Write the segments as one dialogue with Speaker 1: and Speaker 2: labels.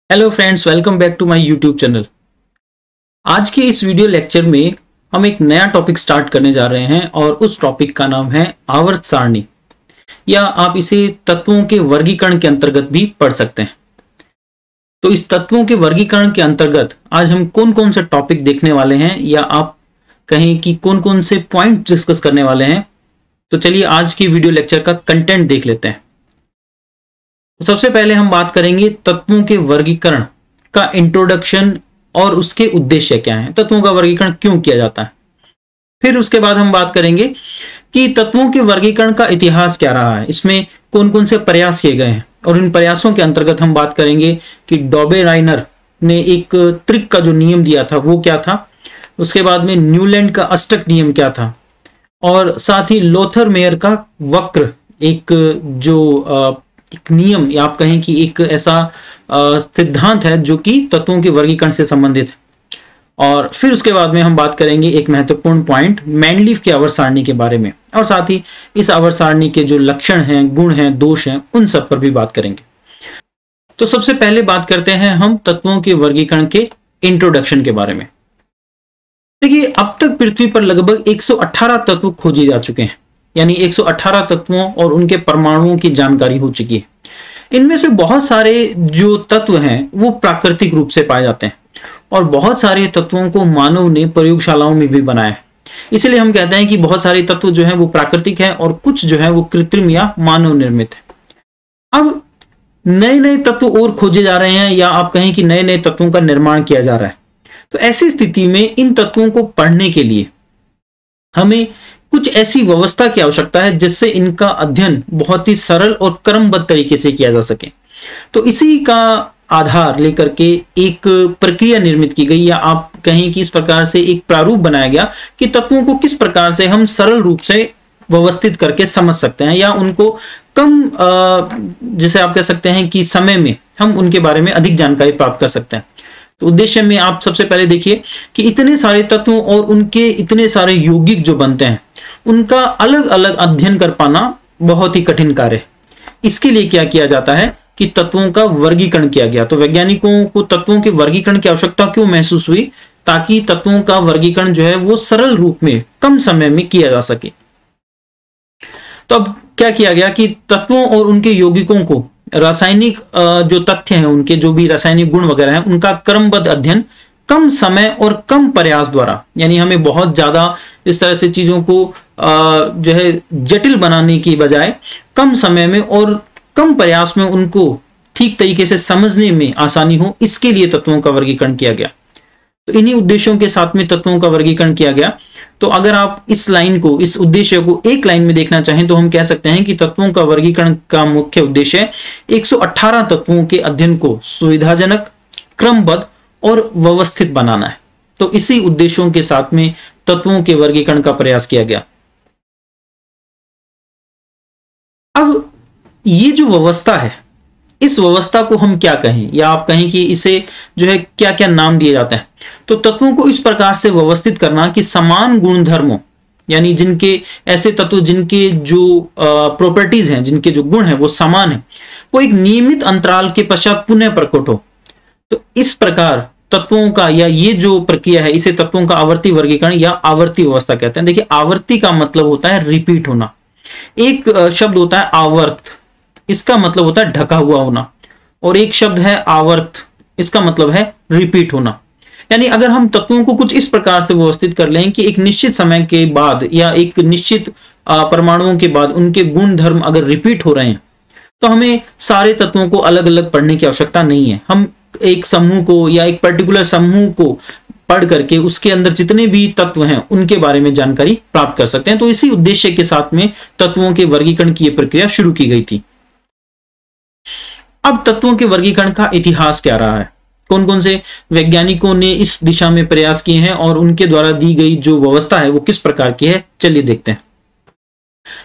Speaker 1: Hello friends, welcome back to my YouTube channel. आज के इस वीडियो लेक्चर में हम एक नया टॉपिक स्टार्ट करने जा रहे हैं और उस टॉपिक का नाम है आवर्त सारणी, या आप इसे तत्वों के वर्गीकरण के अंतर्गत भी पढ़ सकते हैं। तो इस तत्वों के वर्गीकरण के अंतर्गत आज हम कौन कौन से टॉपिक देखने वाले हैं, या आप कहें कि कौन कौन से पॉइंट डिस्कस करने वाले हैं। तो चलिए आज की वीडियो लेक्चर का कंटेंट देख लेते हैं। सबसे पहले हम बात करेंगे तत्वों के वर्गीकरण का इंट्रोडक्शन और उसके उद्देश्य क्या हैं, तत्वों का वर्गीकरण क्यों किया जाता है। फिर उसके बाद हम बात करेंगे कि तत्वों के वर्गीकरण का इतिहास क्या रहा है, इसमें कौन कौन से प्रयास किए गए हैं, और इन प्रयासों के अंतर्गत हम बात करेंगे कि डॉबे-राइनर ने एक त्रिक का जो नियम दिया था वो क्या था, उसके बाद में न्यूलैंड का अष्टक नियम क्या था, और साथ ही लोथर मेयर का वक्र एक जो एक नियम, या आप कहें कि एक ऐसा सिद्धांत है जो कि तत्वों के वर्गीकरण से संबंधित है। और फिर उसके बाद में हम बात करेंगे एक महत्वपूर्ण पॉइंट मैनलीफ की आवर्त सारणी के बारे में, और साथ ही इस आवर्त सारणी के जो लक्षण हैं, गुण हैं, दोष हैं, उन सब पर भी बात करेंगे। तो सबसे पहले बात करते हैं हम तत्वों के वर्गीकरण के इंट्रोडक्शन के बारे में। देखिए, अब तक पृथ्वी पर लगभग 118 तत्व खोजे जा चुके हैं, यानी 118 तत्वों और उनके परमाणुओं की जानकारी हो चुकी है। इनमें से बहुत सारे जो तत्व हैं वो प्राकृतिक रूप से पाए जाते हैं, और बहुत सारे तत्वों को मानव ने प्रयोगशालाओं में भी बनाया है। इसलिए हम कहते हैं कि बहुत सारे तत्व जो हैं वो प्राकृतिक हैं और कुछ जो है वो कृत्रिम या मानव निर्मित है। अब नए नए तत्व और खोजे जा रहे हैं, या आप कहें कि नए नए तत्वों का निर्माण किया जा रहा है। तो ऐसी स्थिति में इन तत्वों को पढ़ने के लिए हमें कुछ ऐसी व्यवस्था की आवश्यकता है जिससे इनका अध्ययन बहुत ही सरल और क्रमबद्ध तरीके से किया जा सके। तो इसी का आधार लेकर के एक प्रक्रिया निर्मित की गई, या आप कहें कि इस प्रकार से एक प्रारूप बनाया गया कि तत्वों को किस प्रकार से हम सरल रूप से व्यवस्थित करके समझ सकते हैं, या उनको कम जैसे आप कह सकते हैं कि समय में हम उनके बारे में अधिक जानकारी प्राप्त कर सकते हैं। तो उद्देश्य में आप सबसे पहले देखिए कि इतने सारे तत्वों और उनके इतने सारे यौगिक जो बनते हैं उनका अलग अलग अध्ययन कर पाना बहुत ही कठिन कार्य है। इसके लिए क्या किया जाता है कि तत्वों का वर्गीकरण किया गया। तो वैज्ञानिकों को तत्वों के वर्गीकरण की आवश्यकता क्यों महसूस हुई, ताकि तत्वों का वर्गीकरण जो है वो सरल रूप में कम समय में किया जा सके। तो अब क्या किया गया कि तत्वों और उनके यौगिकों को रासायनिक जो तथ्य हैं, उनके जो भी रासायनिक गुण वगैरह हैं, उनका क्रमबद्ध अध्ययन कम समय और कम प्रयास द्वारा, यानी हमें बहुत ज्यादा इस तरह से चीजों को जो है जटिल बनाने की बजाय कम समय में और कम प्रयास में उनको ठीक तरीके से समझने में आसानी हो, इसके लिए तत्वों का वर्गीकरण किया गया। तो इन्हीं उद्देश्यों के साथ में तत्वों का वर्गीकरण किया गया। तो अगर आप इस लाइन को, इस उद्देश्य को एक लाइन में देखना चाहें तो हम कह सकते हैं कि तत्वों का वर्गीकरण का मुख्य उद्देश्य 118 तत्वों के अध्ययन को सुविधाजनक, क्रमबद्ध और व्यवस्थित बनाना है। तो इसी उद्देश्यों के साथ में तत्वों के वर्गीकरण का प्रयास किया गया। अब ये जो व्यवस्था है, इस व्यवस्था को हम क्या कहें, या आप कहें कि इसे जो है क्या क्या नाम दिए जाते हैं। तो तत्वों को इस प्रकार से व्यवस्थित करना कि समान गुणधर्मों, यानी जिनके ऐसे तत्व जिनके जो प्रॉपर्टीज हैं, जिनके जो गुण हैं वो समान है, वो एक नियमित अंतराल के पश्चात पुनः प्रकट हो। तो इस प्रकार तत्वों का, या ये जो प्रक्रिया है, इसे तत्वों का आवर्ती वर्गीकरण या आवर्ती व्यवस्था कहते हैं। देखिए, आवर्ती का मतलब होता है रिपीट होना। एक शब्द होता है आवर्त, इसका मतलब होता है ढका हुआ होना, और एक शब्द है आवर्त, इसका मतलब है रिपीट होना। यानी अगर हम तत्वों को कुछ इस प्रकार से व्यवस्थित कर लें कि एक निश्चित समय के बाद या एक निश्चित परमाणुओं के बाद उनके गुण धर्म अगर रिपीट हो रहे हैं, तो हमें सारे तत्वों को अलग अलग पढ़ने की आवश्यकता नहीं है। हम एक समूह को या एक पर्टिकुलर समूह को पढ़ करके उसके अंदर जितने भी तत्व हैं उनके बारे में जानकारी प्राप्त कर सकते हैं। तो इसी उद्देश्य के साथ में तत्वों के वर्गीकरण की प्रक्रिया शुरू की गई थी। अब तत्वों के वर्गीकरण का इतिहास क्या रहा है, कौन कौन से वैज्ञानिकों ने इस दिशा में प्रयास किए हैं, और उनके द्वारा दी गई जो व्यवस्था है वो किस प्रकार की है, चलिए देखते हैं।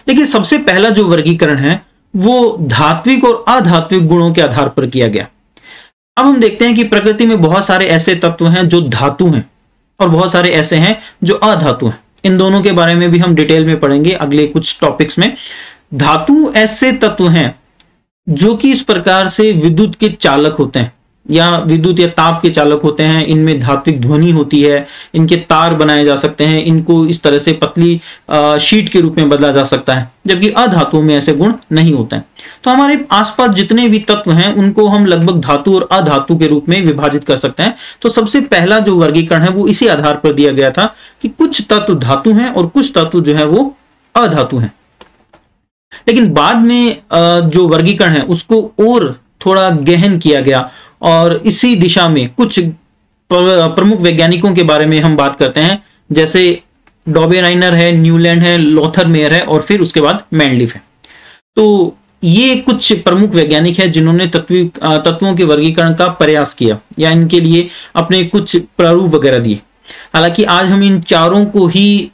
Speaker 1: देखिए, सबसे पहला जो वर्गीकरण है वो धात्विक और अधात्विक गुणों के आधार पर किया गया। अब हम देखते हैं कि प्रकृति में बहुत सारे ऐसे तत्व हैं जो धातु हैं, और बहुत सारे ऐसे हैं जो अधातु हैं। इन दोनों के बारे में भी हम डिटेल में पढ़ेंगे अगले कुछ टॉपिक्स में। धातु ऐसे तत्व हैं जो कि इस प्रकार से विद्युत के चालक होते हैं, या विद्युत या ताप के चालक होते हैं, इनमें धात्विक ध्वनि होती है, इनके तार बनाए जा सकते हैं, इनको इस तरह से पतली शीट के रूप में बदला जा सकता है, जबकि अधातुओं में ऐसे गुण नहीं होते हैं। तो हमारे आसपास जितने भी तत्व हैं उनको हम लगभग धातु और अधातु के रूप में विभाजित कर सकते हैं। तो सबसे पहला जो वर्गीकरण है वो इसी आधार पर दिया गया था कि कुछ तत्व धातु हैं और कुछ तत्व जो है वो अधातु हैं। लेकिन बाद में जो वर्गीकरण है उसको और थोड़ा गहन किया गया और इसी दिशा में कुछ प्रमुख वैज्ञानिकों के बारे में हम बात करते हैं, जैसे डॉबेराइनर है, न्यूलैंड है, लोथरमेयर है और फिर उसके बाद मैंडलीफ है। तो ये कुछ प्रमुख वैज्ञानिक है जिन्होंने तत्वों के वर्गीकरण का प्रयास किया या इनके लिए अपने कुछ प्रारूप वगैरह दिए। हालांकि आज हम इन चारों को ही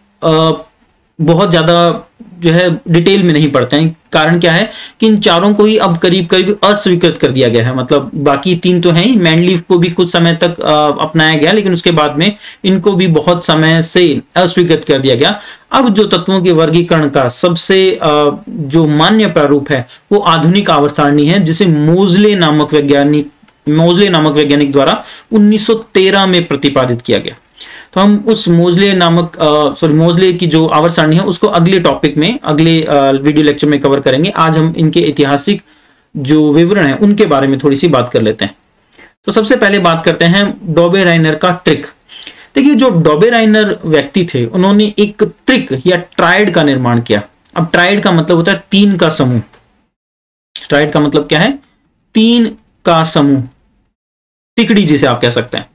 Speaker 1: बहुत ज्यादा जो है डिटेल में नहीं पढ़ते हैं। कारण क्या है कि इन चारों को ही अब करीब करीब अस्वीकृत कर दिया गया है। मतलब बाकी तीन तो हैं ही, मैंडलीफ को भी कुछ समय तक अपनाया गया, लेकिन उसके बाद में इनको भी बहुत समय से अस्वीकृत कर दिया गया। अब जो तत्वों के वर्गीकरण का सबसे जो मान्य प्रारूप है वो आधुनिक आवर्त सारणी है, जिसे मोजले नामक वैज्ञानिक द्वारा 1913 में प्रतिपादित किया गया। तो हम उस मोजले की जो आवर्त सारणी है उसको अगले टॉपिक में, अगले वीडियो लेक्चर में कवर करेंगे। आज हम इनके ऐतिहासिक जो विवरण है उनके बारे में थोड़ी सी बात कर लेते हैं। तो सबसे पहले बात करते हैं डॉबेराइनर का ट्रिक। देखिए, जो डॉबेराइनर व्यक्ति थे उन्होंने एक ट्रिक या ट्राइड का निर्माण किया। अब ट्राइड का मतलब होता है तीन का समूह। ट्राइड का मतलब क्या है? तीन का समूह, तिकड़ी जिसे आप कह सकते हैं।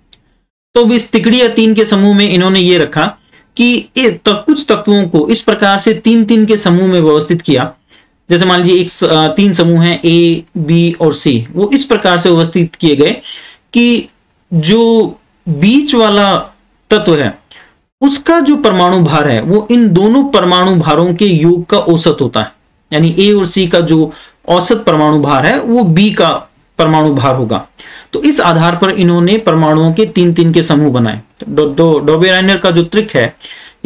Speaker 1: तो इस तिकड़ी या तीन के समूह में इन्होंने ये रखा कि कुछ तत्वों को इस प्रकार से तीन तीन के समूह में व्यवस्थित किया। जैसे मान लीजिए तीन समूह हैं ए, बी और सी, वो इस प्रकार से व्यवस्थित किए गए कि जो बीच वाला तत्व है उसका जो परमाणु भार है वो इन दोनों परमाणु भारों के योग का औसत होता है। यानी ए और सी का जो औसत परमाणु भार है वो बी का परमाणु भार होगा। तो इस आधार पर इन्होंने परमाणुओं के तीन तीन के समूह बनाए। डॉबेराइनर का जो ट्रिक है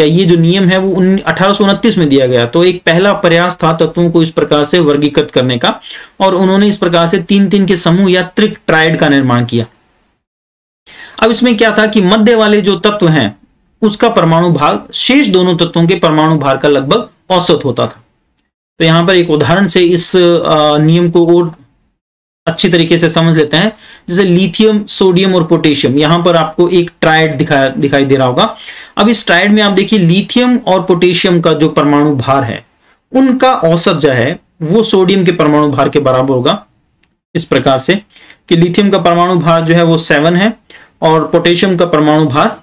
Speaker 1: या ये जो नियम है वो 1829 में दिया गया। तो एक पहला प्रयास था तत्वों को इस प्रकार से वर्गीकृत करने का, और उन्होंने इस प्रकार से तीन तीन के समूह या ट्रिक ट्राइड का निर्माण किया। अब इसमें क्या था कि मध्य वाले जो तत्व हैं उसका परमाणु भार शेष दोनों तत्वों के परमाणु भार का लगभग औसत होता था। तो यहां पर एक उदाहरण से इस नियम को और अच्छी तरीके से समझ लेते हैं। जैसे लिथियम, सोडियम और पोटेशियम, यहां पर आपको एक ट्राइड दिखाई दे रहा होगा। अब इस ट्राइड में आप देखिए लिथियम और पोटेशियम का जो परमाणु भार है उनका औसत जो है वो सोडियम के परमाणु भार के बराबर होगा। इस प्रकार से कि लिथियम का परमाणु भार जो है वो 7 है और पोटेशियम का परमाणु भार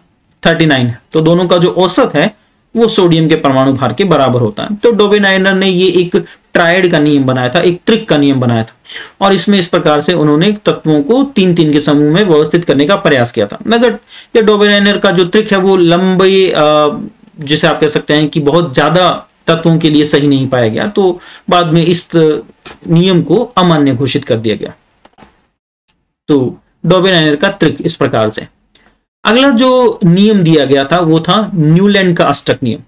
Speaker 1: 39 है। तो दोनों का जो औसत है वो सोडियम के परमाणु भार के बराबर होता है। तो डॉबेराइनर ने ये एक ट्राइड का नियम बनाया था, एक ट्रिक का नियम बनाया था, और इसमें इस प्रकार से उन्होंने तत्वों को तीन तीन के समूह में व्यवस्थित करने का प्रयास किया था। मगर ये डॉबेराइनर का जो ट्रिक है वो लंबे जिसे आप कह सकते हैं कि बहुत ज्यादा तत्वों के लिए सही नहीं पाया गया। तो बाद में इस नियम को अमान्य घोषित कर दिया गया। तो डॉबेराइनर का ट्रिक इस प्रकार से। अगला जो नियम दिया गया था वो था न्यूलैंड का अष्टक नियम।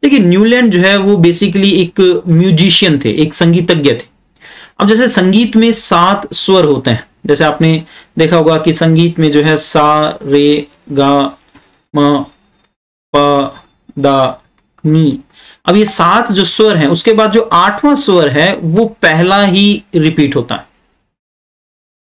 Speaker 1: देखिए, न्यूलैंड जो है वो बेसिकली एक म्यूजिशियन थे, एक संगीतज्ञ थे। अब जैसे संगीत में 7 स्वर होते हैं, जैसे आपने देखा होगा कि संगीत में जो है सा, रे, गा, म, प, दा, नी। अब ये 7 जो स्वर हैं उसके बाद जो 8वां स्वर है वो पहला ही रिपीट होता है।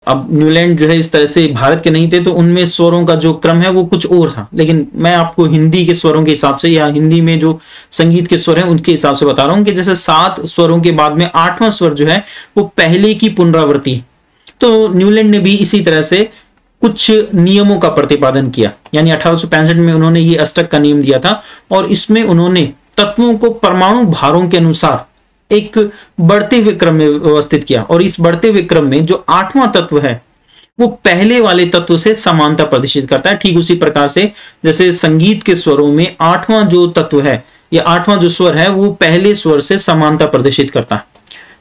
Speaker 1: अब न्यूलैंड जो है इस तरह से भारत के नहीं थे, तो उनमें स्वरों का जो क्रम है वो कुछ और था। लेकिन मैं आपको हिंदी के स्वरों के हिसाब से या हिंदी में जो संगीत के स्वर हैं उनके हिसाब से बता रहा हूं कि जैसे 7 स्वरों के बाद में 8वां स्वर जो है वो पहले की पुनरावृत्ति। तो न्यूलैंड ने भी इसी तरह से कुछ नियमों का प्रतिपादन किया। यानी 1865 में उन्होंने ये अष्टक का नियम दिया था, और इसमें उन्होंने तत्वों को परमाणु भारों के अनुसार एक बढ़ते हुए क्रम में व्यवस्थित किया। और इस बढ़ते हुए क्रम में जो 8वां तत्व है वो पहले वाले तत्व से समानता प्रदर्शित करता है। ठीक उसी प्रकार से जैसे संगीत के स्वरों में 8वां जो तत्व है या 8वां जो स्वर है वो पहले स्वर से समानता प्रदर्शित करता है।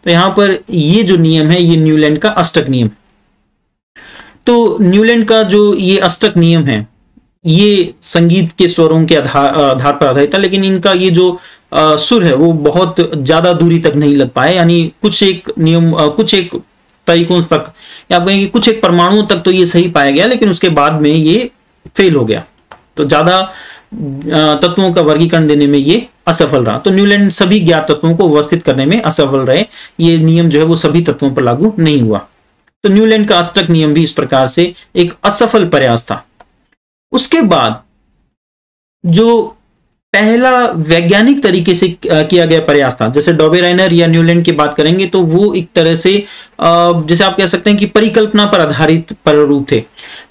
Speaker 1: तो यहां पर ये जो नियम है ये न्यूलैंड का अष्टक नियम। तो न्यूलैंड का जो ये अष्टक नियम है ये संगीत के स्वरों के आधार पर आधारित था, लेकिन इनका ये जो सुर है वो बहुत ज्यादा दूरी तक नहीं लग पाए। यानी कुछ एक तरीकों तक, या आप कहेंगे कुछ एक परमाणुओं तक तो ये सही पाया गया, लेकिन उसके बाद में ये फेल हो गया, तो ज्यादा तत्वों का वर्गीकरण देने में ये असफल रहा। तो न्यूलैंड सभी ज्ञात तत्वों को व्यवस्थित करने में असफल रहे, ये नियम जो है वो सभी तत्वों पर लागू नहीं हुआ। तो न्यूलैंड का अष्टक नियम भी इस प्रकार से एक असफल प्रयास था। उसके बाद जो पहला वैज्ञानिक तरीके से किया गया प्रयास था, जैसे डॉबेराइनर या न्यूलैंड की बात करेंगे तो वो एक तरह से जैसे आप कह सकते हैं कि परिकल्पना पर आधारित प्रारूप थे,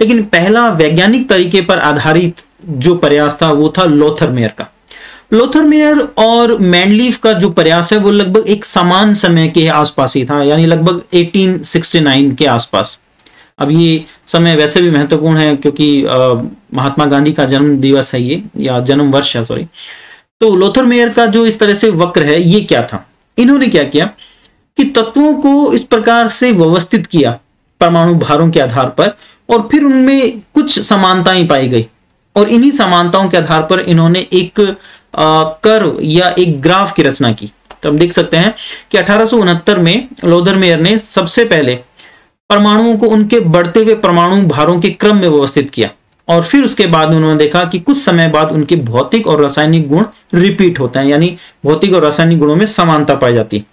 Speaker 1: लेकिन पहला वैज्ञानिक तरीके पर आधारित जो प्रयास था वो था लोथरमेयर का। लोथरमेयर और मैंडलीफ का जो प्रयास है वो लगभग एक समान समय के आसपास ही था, यानी लगभग 1869 के आसपास। अब ये समय वैसे भी महत्वपूर्ण है क्योंकि महात्मा गांधी का जन्म दिवस है ये, या जन्म वर्ष है सॉरी। तो लोथरमेयर का जो इस तरह से वक्र है ये क्या था, इन्होंने क्या किया कि तत्वों को इस प्रकार से व्यवस्थित किया परमाणु भारों के आधार पर, और फिर उनमें कुछ समानताएं पाई गई, और इन्हीं समानताओं के आधार पर इन्होंने एक कर्व या एक ग्राफ की रचना की। तो हम देख सकते हैं कि 1869 में लोथरमेयर ने सबसे पहले परमाणुओं को उनके बढ़ते हुए परमाणु भारों के क्रम में व्यवस्थित किया, और फिर उसके बाद उन्होंने देखा कि कुछ समय बाद उनके भौतिक और रासायनिक गुण रिपीट होते हैं, यानी भौतिक और रासायनिक गुणों में समानता पाई जाती है।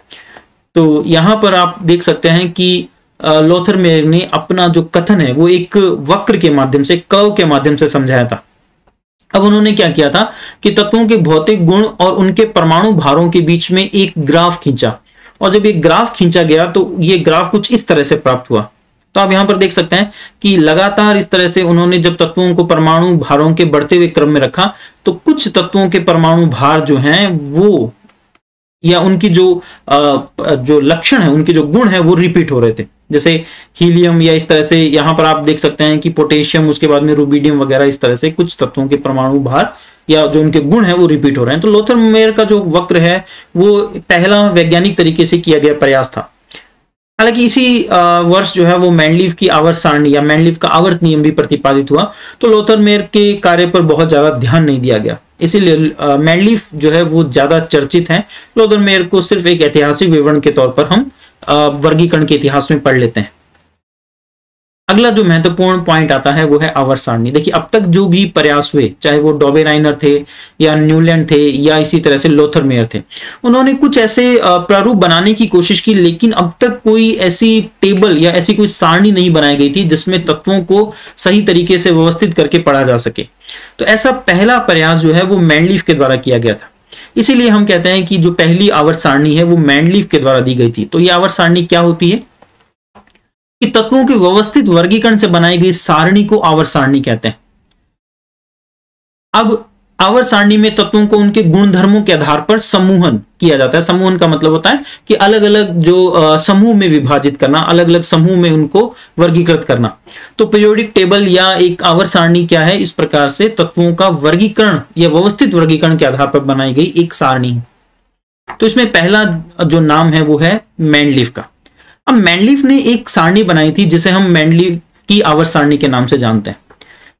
Speaker 1: तो यहां पर आप देख सकते हैं कि लोथरमेयर ने अपना जो कथन है वो एक वक्र के माध्यम से, कर्व के माध्यम से समझाया था। अब उन्होंने क्या किया था कि तत्वों के भौतिक गुण और उनके परमाणु भारों के बीच में एक ग्राफ खींचा, और जब ये ग्राफ खींचा गया तो ये ग्राफ कुछ इस तरह से प्राप्त हुआ। तो आप यहां पर देख सकते हैं कि लगातार इस तरह से उन्होंने जब तत्वों को परमाणु भारों के बढ़ते हुए क्रम में रखा, तो कुछ तत्वों के परमाणु भार जो हैं वो, या उनकी जो लक्षण है, उनके जो गुण है वो रिपीट हो रहे थे, जैसे हीलियम, या इस तरह से यहां पर आप देख सकते हैं कि पोटेशियम, उसके बाद में रुबिडियम वगैरह, इस तरह से कुछ तत्वों के परमाणु भार या जो उनके गुण है वो रिपीट हो रहे हैं। तो लोथरमेयर का जो वक्र है वो पहला वैज्ञानिक तरीके से किया गया प्रयास था। हालांकि इसी वर्ष जो है वो मैंडलीफ की आवर्त सारणी या मैंडलीफ का आवर्त नियम भी प्रतिपादित हुआ, तो लोथरमेयर के कार्य पर बहुत ज्यादा ध्यान नहीं दिया गया, इसीलिए मैंडलीफ जो है वो ज्यादा चर्चित है। लोथरमेयर को सिर्फ एक ऐतिहासिक विवरण के तौर पर हम वर्गीकरण के इतिहास में पढ़ लेते हैं। अगला जो महत्वपूर्ण पॉइंट आता है वो है आवर्त सारणी। देखिए, अब तक जो भी प्रयास हुए, चाहे वो डॉबेराइनर थे या न्यूलैंड थे या इसी तरह से लोथरमेयर थे, उन्होंने कुछ ऐसे प्रारूप बनाने की कोशिश की, लेकिन अब तक कोई ऐसी टेबल या ऐसी कोई सारणी नहीं बनाई गई थी जिसमें तत्वों को सही तरीके से व्यवस्थित करके पढ़ा जा सके। तो ऐसा पहला प्रयास जो है वो मैंडलीफ के द्वारा किया गया था। इसीलिए हम कहते हैं कि जो पहली आवर्त सारणी है वो मैंडलीफ के द्वारा दी गई थी। तो ये आवर्त सारणी क्या होती है कि तत्वों के व्यवस्थित वर्गीकरण से बनाई गई सारणी को आवर्त सारणी कहते हैं। अब आवर्त सारणी में तत्वों को उनके गुणधर्मों के आधार पर समूहन किया जाता है। समूहन का मतलब होता है कि अलग अलग जो समूह में विभाजित करना, अलग अलग समूह में उनको वर्गीकृत करना। तो पीरियोडिक टेबल या एक आवर्त सारणी क्या है, इस प्रकार से तत्वों का वर्गीकरण या व्यवस्थित वर्गीकरण के आधार पर बनाई गई एक सारणी है। तो इसमें पहला जो नाम है वो है मैंडलीफ का। अब मैंडलीफ ने एक सारणी बनाई थी जिसे हम मैंडलीफ की आवर्त सारणी के नाम से जानते हैं,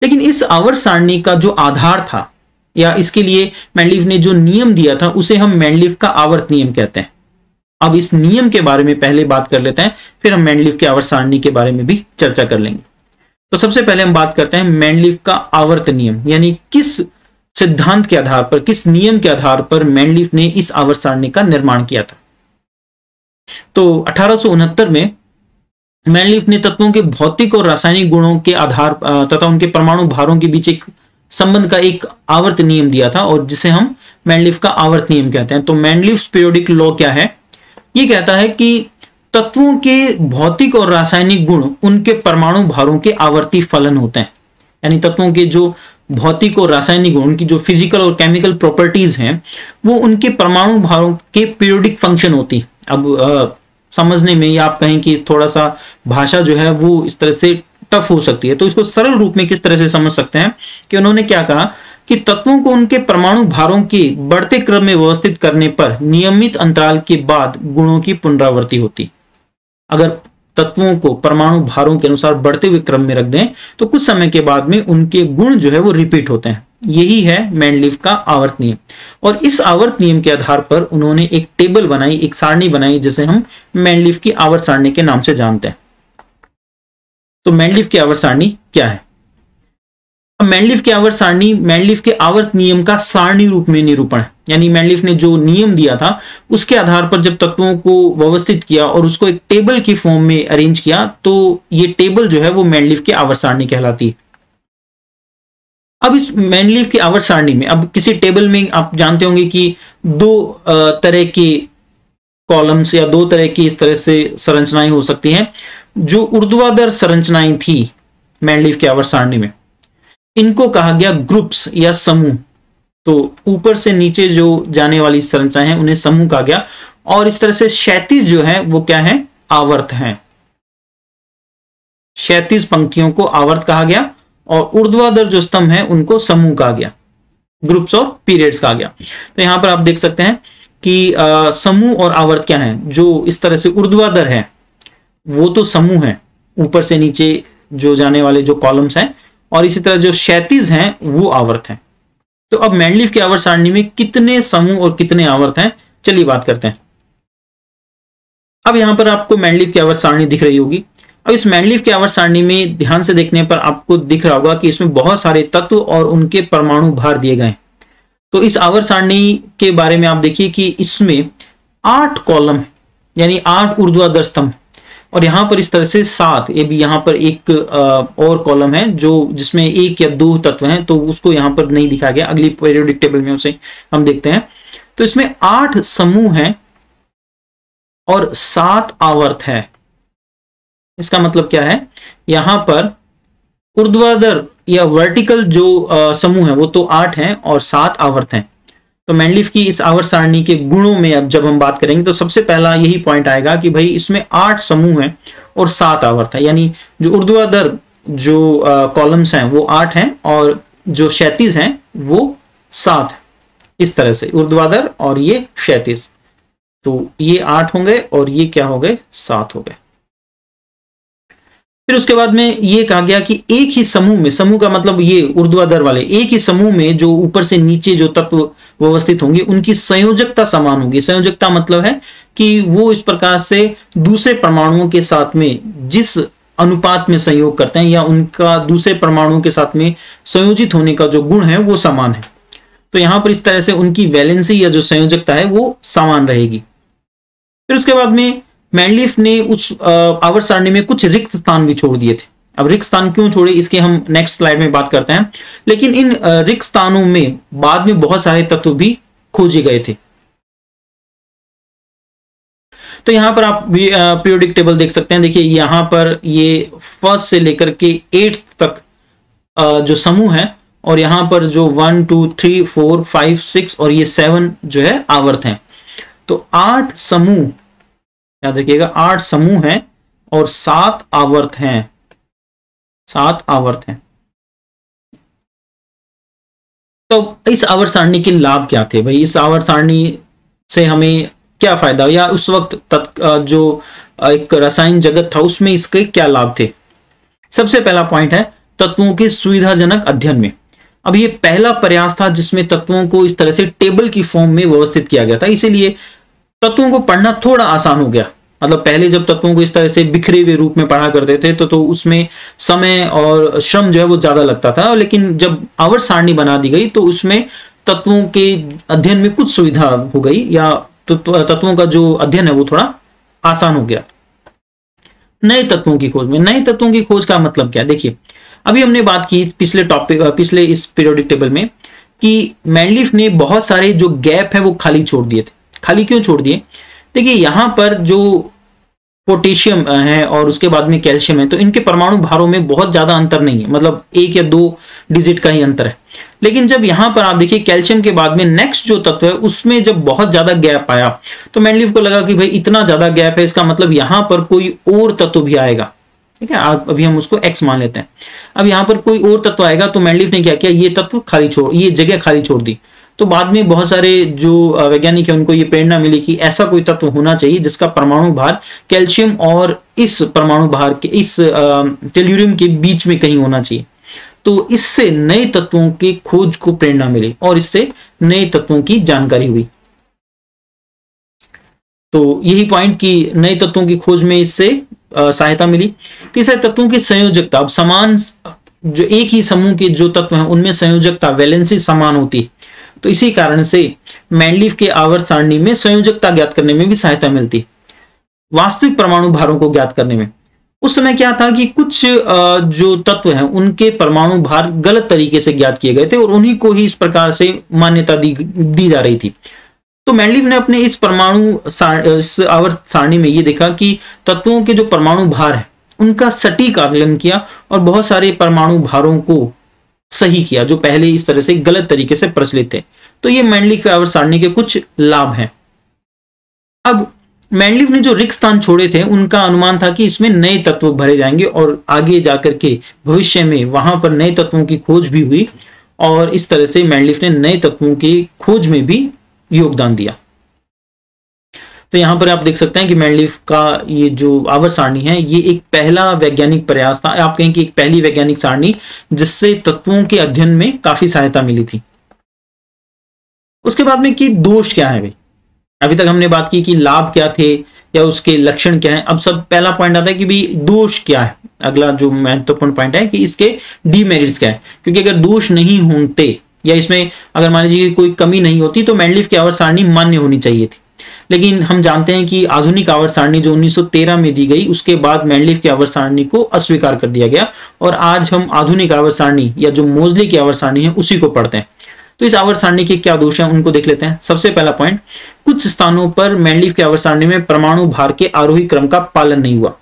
Speaker 1: लेकिन इस आवर्त सारणी का जो आधार था या इसके लिए मैंडलीफ ने जो नियम दिया था उसे हम मैंडलीफ का आवर्त नियम कहते हैं। अब इस नियम के बारे में पहले बात कर लेते हैं, फिर हम मैंडलीफ की आवर्त सारणी के बारे में भी चर्चा कर लेंगे। तो सबसे पहले हम बात करते हैं मैंडलीफ का आवर्त नियम, यानी किस सिद्धांत के आधार पर, किस नियम के आधार पर मैंडलीफ ने इस आवर्त सारणी का निर्माण किया था। तो 1869 में मैंडलीफ ने तत्वों के भौतिक और रासायनिक गुणों के आधार तथा उनके परमाणु भारों के बीच एक संबंध का एक आवर्त नियम दिया था, और जिसे हम मैंडलीफ का आवर्त नियम कहते हैं। तो मैंडलीफ पीरियोडिक लॉ क्या है, ये कहता है कि तत्वों के भौतिक और रासायनिक गुण उनके परमाणु भारों के आवर्ती फलन होते हैं, यानी तत्वों के जो भौतिक और रासायनिक गुण, उनकी जो फिजिकल और केमिकल प्रॉपर्टीज हैं वो उनके परमाणु भारों के पीरियोडिक फंक्शन होती है। अब समझने में या आप कहें कि थोड़ा सा भाषा जो है वो इस तरह से टफ हो सकती है, तो इसको सरल रूप में किस तरह से समझ सकते हैं कि उन्होंने क्या कहा कि तत्वों को उनके परमाणु भारों के बढ़ते क्रम में व्यवस्थित करने पर नियमित अंतराल के बाद गुणों की पुनरावृत्ति होती। अगर तत्वों को परमाणु भारों के अनुसार बढ़ते हुए क्रम में रख दें तो कुछ समय के बाद में उनके गुण जो है वो रिपीट होते हैं। यही है मैंडलीव का आवर्त नियम। और इस आवर्त नियम के आधार पर उन्होंने एक टेबल बनाई, एक सारणी बनाई, जिसे हम मैंडलीव की आवर्त सारणी के नाम से जानते हैं। तो मैंडलीव की आवर्त सारणी क्या है? मैंडलीव की आवर्त सारणी मैंडलीव के आवर्त नियम का सारणी रूप में निरूपण है। यानी मैंडलीव ने जो नियम दिया था उसके आधार पर जब तत्वों को व्यवस्थित किया और उसको एक टेबल की फॉर्म में अरेंज किया, तो ये टेबल जो है वो मैंडलीव की आवर्त सारणी कहलाती है। अब इस मैंडलीव की आवर्त सारणी में, अब किसी टेबल में आप जानते होंगे कि दो तरह के कॉलम्स या दो तरह की इस तरह से संरचनाएं हो सकती हैं। जो ऊर्ध्वाधर संरचनाएं थी मैंडलीव की आवर्त सारणी में, इनको कहा गया ग्रुप्स या समूह। तो ऊपर से नीचे जो जाने वाली संरचनाएं हैं उन्हें समूह कहा गया। और इस तरह से क्षैतिज जो है वो क्या है? आवर्त है। क्षैतिज पंक्तियों को आवर्त कहा गया और ऊर्ध्वाधर जो स्तंभ है उनको समूह कहा गया, ग्रुप्स और पीरियड्स कहा गया। तो यहां पर आप देख सकते हैं कि समूह और आवर्त क्या है। जो इस तरह से ऊर्ध्वाधर है वो तो समूह है, ऊपर से नीचे जो जाने वाले जो कॉलम्स हैं, और इसी तरह जो क्षैतिज हैं वो आवर्त हैं। तो अब मैंडलीव की आवर्त सारणी में कितने समूह और कितने आवर्त हैं, चलिए बात करते हैं। अब यहां पर आपको मैंडलीव की आवर्त सारणी दिख रही होगी। अब इस मैंडलीव की आवर्त सारणी में ध्यान से देखने पर आपको दिख रहा होगा कि इसमें बहुत सारे तत्व और उनके परमाणु भार दिए गए। तो इस आवर्त सारणी के बारे में आप देखिए कि इसमें 8 कॉलम है, यानी 8 ऊर्ध्वाधर स्तंभ, और यहां पर इस तरह से 7, ये भी यहां पर एक और कॉलम है जो जिसमें 1 या 2 तत्व हैं, तो उसको यहां पर नहीं दिखा गया, अगली पीरियोडिक टेबल में उसे हम देखते हैं। तो इसमें 8 समूह हैं और 7 आवर्त है। इसका मतलब क्या है? यहां पर ऊर्ध्वाधर या वर्टिकल जो समूह है वो तो 8 हैं और 7 आवर्त हैं। तो मैंडलीव की इस आवर्त सारणी के गुणों में अब जब हम बात करेंगे तो सबसे पहला यही पॉइंट आएगा कि भाई इसमें 8 समूह हैं और 7 आवर्त है। यानी जो ऊर्ध्वाधर जो कॉलम्स हैं वो 8 हैं और जो क्षैतिज हैं वो 7 है। इस तरह से ऊर्ध्वाधर और ये क्षैतिज, तो ये 8 होंगे और ये क्या हो गए? 7 हो गए। फिर उसके बाद में ये कहा गया कि एक ही समूह में, समूह का मतलब ये ऊर्ध्वाधर वाले, एक ही समूह में जो ऊपर से नीचे जो तत्व व्यवस्थित होंगे उनकी संयोजकता समान होगी। संयोजकता मतलब है कि वो इस प्रकार से दूसरे परमाणुओं के साथ में जिस अनुपात में संयोग करते हैं या उनका दूसरे परमाणुओं के साथ में संयोजित होने का जो गुण है वो समान है। तो यहां पर इस तरह से उनकी वैलेंसी या जो संयोजकता है वो समान रहेगी। फिर उसके बाद में मैंडलीव ने उस आवर्त सारणी में कुछ रिक्त स्थान भी छोड़ दिए थे। अब रिक्त स्थान क्यों छोड़े इसके हम नेक्स्ट स्लाइड में बात करते हैं। लेकिन इन रिक्त स्थानों में बाद में बहुत सारे तत्व भी खोजे गए थे। तो यहां पर आप पीरियोडिक टेबल देख सकते हैं। देखिए यहां पर ये फर्स्ट से लेकर के 8 तक जो समूह है, और यहां पर जो 1 2 3 4 5 6 और ये 7 जो है आवर्त हैं। तो 8 समूह, याद रखिएगा 8 समूह हैं और 7 आवर्त हैं। 7 आवर्त हैं। तो इस आवर्त सारणी के लाभ क्या थे भाई? इस आवर्त सारणी से हमें क्या फायदा, या उस वक्त जो एक रसायन जगत था उसमें इसके क्या लाभ थे? सबसे पहला पॉइंट है तत्वों के सुविधाजनक अध्ययन में। अब ये पहला प्रयास था जिसमें तत्वों को इस तरह से टेबल की फॉर्म में व्यवस्थित किया गया था, इसीलिए तत्वों को पढ़ना थोड़ा आसान हो गया। मतलब पहले जब तत्वों को इस तरह से बिखरे हुए रूप में पढ़ा करते थे तो उसमें समय और श्रम जो है वो ज्यादा लगता था, लेकिन जब आवर्त सारणी बना दी गई तो उसमें तत्वों के अध्ययन में कुछ सुविधा हो गई, या तत्वों का जो अध्ययन है वो थोड़ा आसान हो गया। नए तत्वों की खोज में, नए तत्वों की खोज का मतलब क्या? देखिए अभी हमने बात की पिछले इस पीरियोडिक टेबल में कि मैंडलीव ने बहुत सारे जो गैप है वो खाली छोड़ दिए थे। खाली क्यों छोड़ दिए? देखिए यहां पर जो पोटेशियम है और उसके बाद में कैल्शियम है, तो इनके परमाणु भारों में बहुत ज्यादा अंतर नहीं है, मतलब 1 या 2 डिजिट का ही अंतर है। लेकिन जब यहां पर आप देखिए कैल्शियम के बाद में नेक्स्ट जो तत्व है उसमें जब बहुत ज्यादा गैप आया तो मैंडलीव को लगा कि भाई इतना ज्यादा गैप है, इसका मतलब यहां पर कोई और तत्व भी आएगा। ठीक है, अभी हम उसको x मान लेते हैं। अब यहां पर कोई और तत्व आएगा तो मैंडलीव ने क्या किया, ये तत्व खाली छोड़, ये जगह खाली छोड़ दी। तो बाद में बहुत सारे जो वैज्ञानिक है उनको ये प्रेरणा मिली कि ऐसा कोई तत्व होना चाहिए जिसका परमाणु भार कैल्शियम और इस परमाणु भार के इस टेल्यूरियम के बीच में कहीं होना चाहिए। तो इससे नए तत्वों की खोज को प्रेरणा मिली और इससे नए तत्वों की जानकारी हुई। तो यही पॉइंट कि नए तत्वों की खोज में इससे सहायता मिली। तीसरा, तत्वों की संयोजकता। अब समान जो एक ही समूह के जो तत्व हैं उनमें संयोजकता वैलेंसी समान होती है, तो इसी कारण से मेंडलीव के आवर्त सारणी में संयोजकता ज्ञात करने में भी सहायता मिलती। वास्तविक परमाणु भारों को ज्ञात करने में उस समय क्या था कि कुछ जो तत्व हैं उनके परमाणु भार गलत तरीके से ज्ञात किए गए थे और उन्हीं को ही इस प्रकार से मान्यता दी जा रही थी। तो मेंडलीव ने अपने इस आवर्त सारणी में ये देखा कि तत्वों के जो परमाणु भार है उनका सटीक आकलन किया और बहुत सारे परमाणु भारों को सही किया जो पहले इस तरह से गलत तरीके से प्रचलित थे। तो ये मेंडलीव के आवर्त सारणी के कुछ लाभ हैं। अब मेंडलीव ने जो रिक्त स्थान छोड़े थे उनका अनुमान था कि इसमें नए तत्व भरे जाएंगे और आगे जाकर के भविष्य में वहां पर नए तत्वों की खोज भी हुई और इस तरह से मेंडलीव ने नए तत्वों की खोज में भी योगदान दिया। तो यहां पर आप देख सकते हैं कि मेंडलीव का ये जो आवर्त सारणी है ये एक पहला वैज्ञानिक प्रयास था, आप कहें कि एक पहली वैज्ञानिक सारणी जिससे तत्वों के अध्ययन में काफी सहायता मिली थी। उसके बाद में कि दोष क्या है भाई, अभी तक हमने बात की कि लाभ क्या थे या उसके लक्षण क्या है। अब सब पहला पॉइंट आता है कि भाई दोष क्या है। अगला जो महत्वपूर्ण पॉइंट है कि इसके डीमेरिट्स क्या है, क्योंकि अगर दोष नहीं होते या इसमें अगर मान लीजिए कोई कमी नहीं होती तो मेंडलीव की आवर्त सारणी मान्य होनी चाहिए थी। लेकिन हम जानते हैं कि आधुनिक आवर्त सारणी जो 1913 में दी गई उसके बाद मेंडलीव की आवर्त सारणी को अस्वीकार कर दिया गया और आज हम आधुनिक आवर्त सारणी या जो मोजले की आवर्त सारणी है उसी को पढ़ते हैं। तो इस आवर्त सारणी के क्या दोष हैं उनको देख लेते हैं। सबसे पहला पॉइंट, कुछ स्थानों पर मेंडलीव की आवर्त सारणी में परमाणु भार के आरोही क्रम का पालन नहीं हुआ।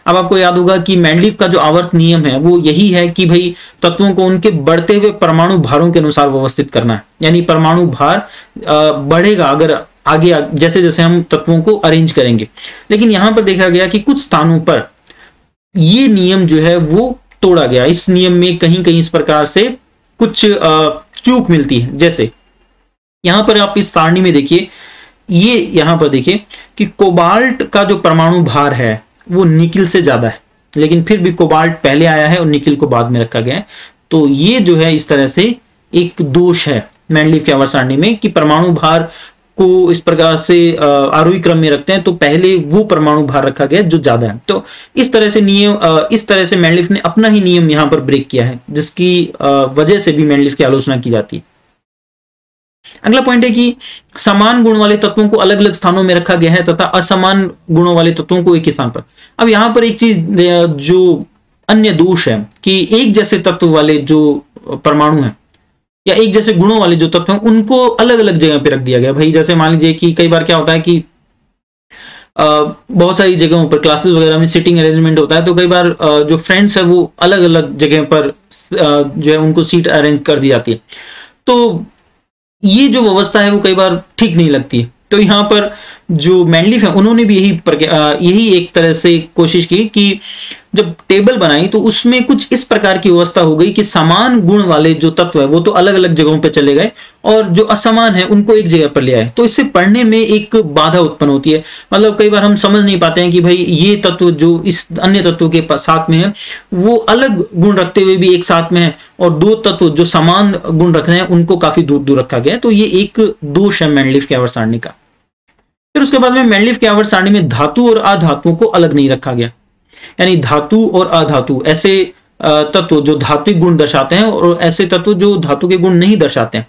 Speaker 1: अब आपको याद होगा कि मेंडलीव का जो आवर्त नियम है वो यही है कि भाई तत्वों को उनके बढ़ते हुए परमाणु भारों के अनुसार व्यवस्थित करना है, यानी परमाणु भार बढ़ेगा अगर आगे जैसे जैसे हम तत्वों को अरेंज करेंगे। लेकिन यहां पर देखा गया कि कुछ स्थानों पर ये नियम जो है वो तोड़ा गया। इस नियम में कहीं कहीं इस प्रकार से कुछ चूक मिलती है। जैसे यहां पर आप इस सारणी में देखिए, ये यहां पर देखिए कि कोबाल्ट का जो परमाणु भार है वो निकिल से ज्यादा है, लेकिन फिर भी कोबाल्ट पहले आया है और निकिल को बाद में रखा गया है। तो ये जो है इस तरह से एक दोष है मेंडलीव की आवर्त सारणी में कि परमाणु भार को इस प्रकार से आरोही क्रम में रखते हैं तो पहले वो परमाणु भार रखा गया जो ज्यादा है। तो इस तरह से इस तरह से मेंडलीव ने अपना ही नियम यहां पर ब्रेक किया है, जिसकी वजह से भी मेंडलीव की आलोचना की जाती है। अगला पॉइंट है कि समान गुण वाले तत्वों को अलग अलग स्थानों में रखा गया है तथा असमान गुणों वाले तत्वों को एक ही स्थान पर। अब यहां पर एक चीज जो अन्य दोष है कि एक जैसे तत्व वाले जो परमाणु है या एक जैसे गुणों वाले जो तत्व हैं उनको अलग अलग जगह पे रख दिया गया। भाई जैसे मान लीजिए कि कई बार क्या होता है कि बहुत सारी जगहों पर क्लासेस वगैरह में सीटिंग अरेंजमेंट होता है, तो कई बार जो फ्रेंड्स है वो अलग अलग जगह पर जो है उनको सीट अरेंज कर दी जाती है। तो ये जो व्यवस्था है वो कई बार ठीक नहीं लगती है। तो यहाँ पर जो मेंडलीव है उन्होंने भी यही एक तरह से कोशिश की कि जब टेबल बनाई तो उसमें कुछ इस प्रकार की व्यवस्था हो गई कि समान गुण वाले जो तत्व है वो तो अलग अलग जगहों पे चले गए और जो असमान है उनको एक जगह पर ले आए। तो इससे पढ़ने में एक बाधा उत्पन्न होती है। मतलब कई बार हम समझ नहीं पाते हैं कि भाई ये तत्व जो इस अन्य तत्व के साथ में है वो अलग गुण रखते हुए भी एक साथ में है और दो तत्व जो समान गुण रख रहे हैं उनको काफी दूर दूर रखा गया है। तो ये एक दोष है मेंडलीव की आवर्त सारणी का। फिर उसके बाद में मेंडलीव की आवर्त सारणी में धातु और अधातुओं को अलग नहीं रखा गया, यानी धातु और अधातु ऐसे तत्व जो धात्विक गुण दर्शाते हैं और ऐसे तत्व जो धातु के गुण नहीं दर्शाते हैं,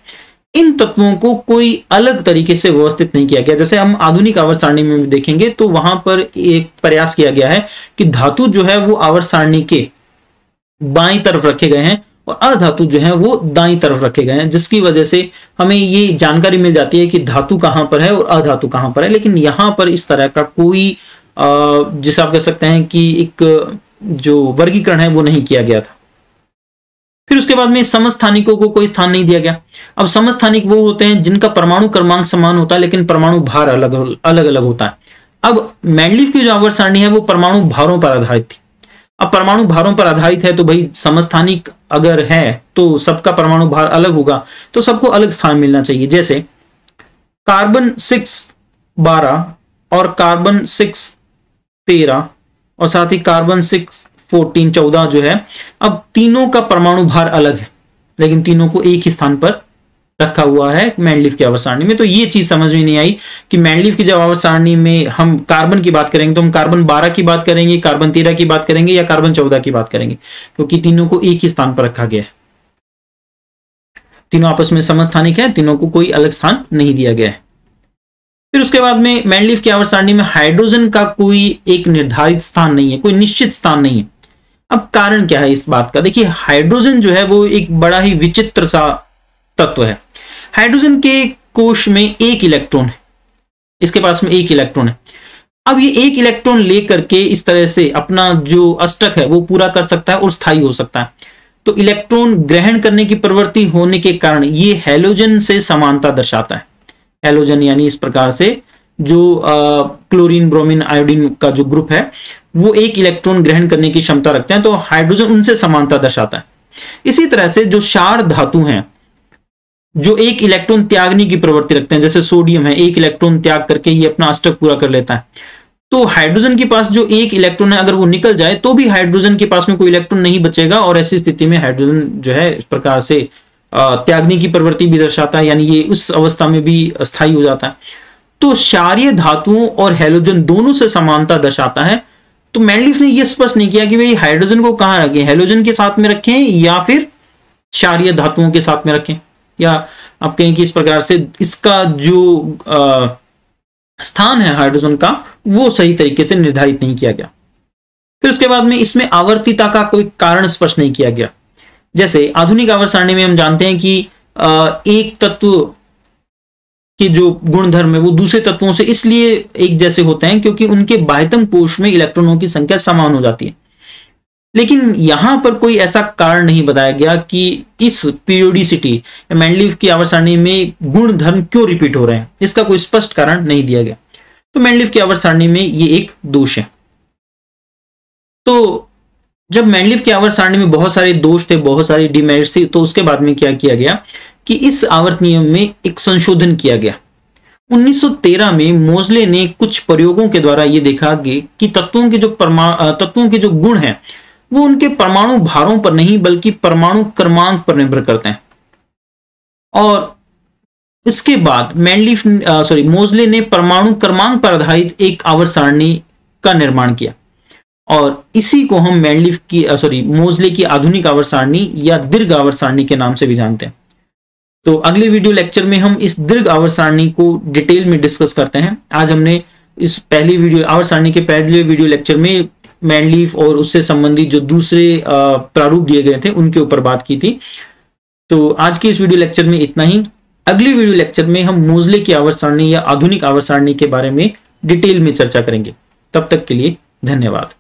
Speaker 1: इन तत्वों को कोई अलग तरीके से व्यवस्थित नहीं किया गया। जैसे हम आधुनिक आवर्त सारणी में भी देखेंगे तो वहां पर एक प्रयास किया गया है कि धातु जो है वो आवर्त सारणी के बाईं तरफ रखे गए हैं और अधातु जो है वो दाईं तरफ रखे गए हैं, जिसकी वजह से हमें ये जानकारी मिल जाती है कि धातु कहां पर है और अधातु कहां पर है। लेकिन यहां पर इस तरह का कोई जिसे आप कह सकते हैं कि एक जो वर्गीकरण है वो नहीं किया गया था। फिर उसके बाद में समस्थानिकों को कोई स्थान नहीं दिया गया। अब समस्थानिक वो होते हैं जिनका परमाणु क्रमांक समान होता है लेकिन परमाणु भार अलग अलग होता है। अब मेंडलीव की जो आवर्त सारणी है वो परमाणु भारों पर आधारित थी। अब परमाणु भारों पर आधारित है तो भाई समस्थानिक अगर है तो सबका परमाणु भार अलग होगा, तो सबको अलग स्थान मिलना चाहिए। जैसे कार्बन 6-12 और कार्बन 6-13 और साथ ही कार्बन 6 14 14 जो है, अब तीनों का परमाणु भार अलग है, लेकिन तीनों को एक ही स्थान पर रखा हुआ है मेंडलीव की आवर्त सारणी में। तो ये चीज समझ में नहीं आई कि मेंडलीव की जब आवर्त सारणी में हम कार्बन की बात करेंगे तो हम कार्बन 12 की बात करेंगे, कार्बन 13 की बात करेंगे या कार्बन 14 की बात करेंगे, क्योंकि तीनों को एक ही स्थान पर रखा गया है। तीनों आपस में समस्थानिक है, तीनों को कोई अलग स्थान नहीं दिया गया है। फिर उसके बाद में मेंडलीव की आवर्त सारणी में हाइड्रोजन का कोई एक निर्धारित स्थान नहीं है, कोई निश्चित स्थान नहीं है। अब कारण क्या है इस बात का? देखिए, हाइड्रोजन जो है वो एक बड़ा ही विचित्र सा तत्व है। हाइड्रोजन के कोश में एक इलेक्ट्रॉन है, इसके पास में एक इलेक्ट्रॉन है। अब ये एक इलेक्ट्रॉन लेकर के इस तरह से अपना जो अष्टक है वो पूरा कर सकता है और स्थायी हो सकता है। तो इलेक्ट्रॉन ग्रहण करने की प्रवृत्ति होने के कारण ये हैलोजन से समानता दर्शाता है। हैलोजन यानी इस प्रकार से जो क्लोरीन, ब्रोमीन, आयोडीन का जो ग्रुप है वो एक इलेक्ट्रॉन ग्रहण करने की क्षमता रखते हैं, तो हाइड्रोजन उनसे समानता दर्शाता है। इसी तरह से जो क्षार धातु हैं जो एक इलेक्ट्रॉन त्यागने की प्रवृत्ति रखते हैं, जैसे सोडियम है, एक इलेक्ट्रॉन त्याग करके ये अपना अष्टक पूरा कर लेता है। तो हाइड्रोजन के पास जो एक इलेक्ट्रॉन है अगर वो निकल जाए तो भी हाइड्रोजन के पास में कोई इलेक्ट्रॉन नहीं बचेगा, और ऐसी स्थिति में हाइड्रोजन जो है इस प्रकार से त्यागने की प्रवृत्ति भी दर्शाता है, यानी ये उस अवस्था में भी स्थायी हो जाता है। तो क्षारीय धातुओं और हैलोजन दोनों से समानता दर्शाता है। तो मेंडलीव ने यह स्पष्ट नहीं किया कि भाई हाइड्रोजन को कहां रखें, हैलोजन के साथ में रखें या फिर क्षारीय धातुओं के साथ में रखें, या आप कहें कि इस प्रकार से इसका जो स्थान है हाइड्रोजन का वो सही तरीके से निर्धारित नहीं किया गया। फिर उसके बाद में इसमें आवर्तिता का कोई कारण स्पष्ट नहीं किया गया। जैसे आधुनिक आवर्त सारणी में हम जानते हैं कि एक तत्व के जो गुणधर्म है वो दूसरे तत्वों से इसलिए एक जैसे होते हैं क्योंकि उनके बाह्यतम कोश में इलेक्ट्रॉनों की संख्या समान हो जाती है। लेकिन यहां पर कोई ऐसा कारण नहीं बताया गया कि इस पीरियोडिसिटी मेंडलीव की आवर्त सारणी में गुणधर्म क्यों रिपीट हो रहे हैं, इसका कोई स्पष्ट कारण नहीं दिया गया। तो मेंडलीव की आवर्त सारणी में ये एक दोष है। तो जब मेंडलीव की आवर्त सारणी में बहुत सारे दोष थे, बहुत सारे डिमेरिट्स थे, तो उसके बाद में क्या किया गया कि इस आवर्त नियम में एक संशोधन किया गया। 1913 में मोजले ने कुछ प्रयोगों के द्वारा यह देखा कि तत्वों के जो गुण हैं वो उनके परमाणु भारों पर नहीं बल्कि परमाणु क्रमांक पर निर्भर करते हैं। और इसके बाद मोजले ने परमाणु क्रमांक पर आधारित एक आवर्त सारणी का निर्माण किया, और इसी को हम मोजले की आधुनिक आवर्त सारणी या दीर्घ आवर्त सारणी के नाम से भी जानते हैं। तो अगले वीडियो लेक्चर में हम इस दीर्घ आवर्त सारणी को डिटेल में डिस्कस करते हैं। आज हमने इस पहली आवर्त सारणी के पहले वीडियो लेक्चर में मेंडलीव और उससे संबंधित जो दूसरे प्रारूप दिए गए थे उनके ऊपर बात की थी। तो आज के इस वीडियो लेक्चर में इतना ही। अगले वीडियो लेक्चर में हम मोजले की आवर्त सारणी या आधुनिक आवर्त सारणी के बारे में डिटेल में चर्चा करेंगे। तब तक के लिए धन्यवाद।